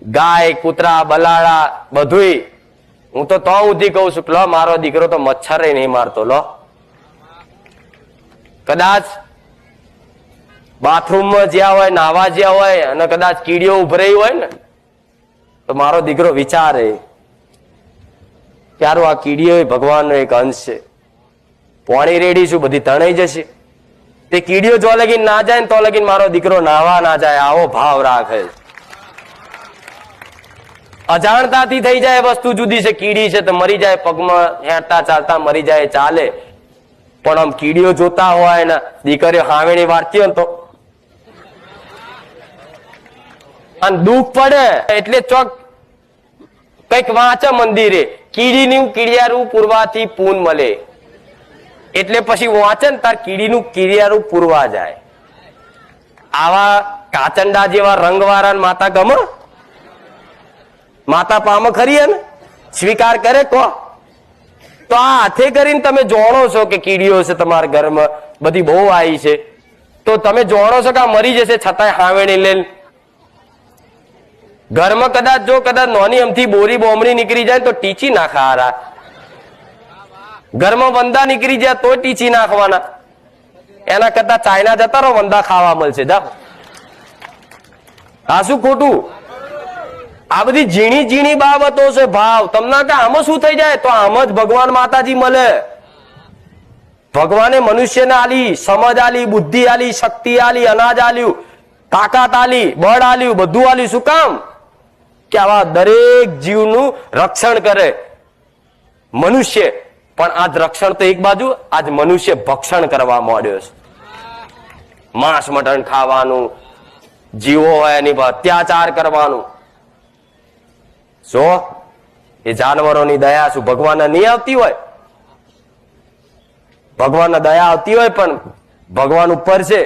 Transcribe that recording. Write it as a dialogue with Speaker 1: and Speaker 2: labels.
Speaker 1: ગાય કૂતરા બલાડા બધુંય હું તો સુધી કહું છું કે લો મારો દીકરો તો મચ્છરે નહીં મારતો. લો કદાચ બાથરૂમમાં જ્યાં હોય નાવા જ્યાં હોય અને કદાચ કીડીઓ ઉભરાઈ હોય ને તો મારો દીકરો વિચારે ક્યારો આ કીડીઓ ભગવાનનો એક અંશ છે. પાણી રેડીશું બધી તણાઈ જશે. તે કીડીઓ જો લગીન ના જાય ને તો લગીન મારો દીકરો નાવા ના જાય આવો ભાવ રાખે. અજાણતાથી થઈ જાય વસ્તુ જુદી છે. કીડી છે તો મરી જાય, પગમાં હેંટતા ચાલતા મરી જાય ચાલે, પણ આમ કીડીઓ જોતા હોય ને દીકરીઓ હાવેણી વારતી હોય ને તો અને દુઃખ પડે એટલે ચોક કઈક વાંચે મંદિરે કીડીનું કીડિયારું પૂરવાથી પૂન મળે એટલે પછી વાંચે ને તાર કીડીનું કીડિયારું પૂરવા જાય. આવા કાચંડા જેવા રંગવાળા માતા ગમે? માતા પામ ખરી ને સ્વીકાર કરે કો તો આ હાથે કરીને તમે જાણો છો કે કીડીઓ છે તમારા ઘરમાં બધી બહુ આવી છે તો તમે જાણો છો કે આ મરી જશે છતાંય હાવેણી લઈને ઘરમાં કદાચ જો કદાચ નોની અમથી બોરી બોમડી નીકળી જાય તો ટીચી નાખા. ઘરમાં વંદા નીકળી જાય તો ટીચી નાખવાના. એના કરતા ચાઇના જતા રહો વંદા ખાવા મળશે. જા આ શું ખોટું? આ બધી ઝીણી ઝીણી બાબતો છે ભાવ. તમને કે આમાં શું થઈ જાય તો આમ જ ભગવાન માતાજી મળે. ભગવાને મનુષ્યને આલી, સમજ આલી, બુદ્ધિ આલી, શક્તિ આલી, અનાજ આલ્યું, તાકાત આલી, બળ આલ્યું, બધું આલ્યું. શું કામ? કે આવા દરેક જીવનું રક્ષણ કરે મનુષ્ય. પણ આજ રક્ષણ તો એક બાજુ, આજ મનુષ્ય ભક્ષણ કરવા માંડ્યો છે. માંસ મટન ખાવાનું, જીવો હોય એની પર અત્યાચાર કરવાનું. જો એ જાનવરોની દયા શું ભગવાનને નહીં આવતી હોય? ભગવાનને દયા આવતી હોય પણ ભગવાન ઉપર છે.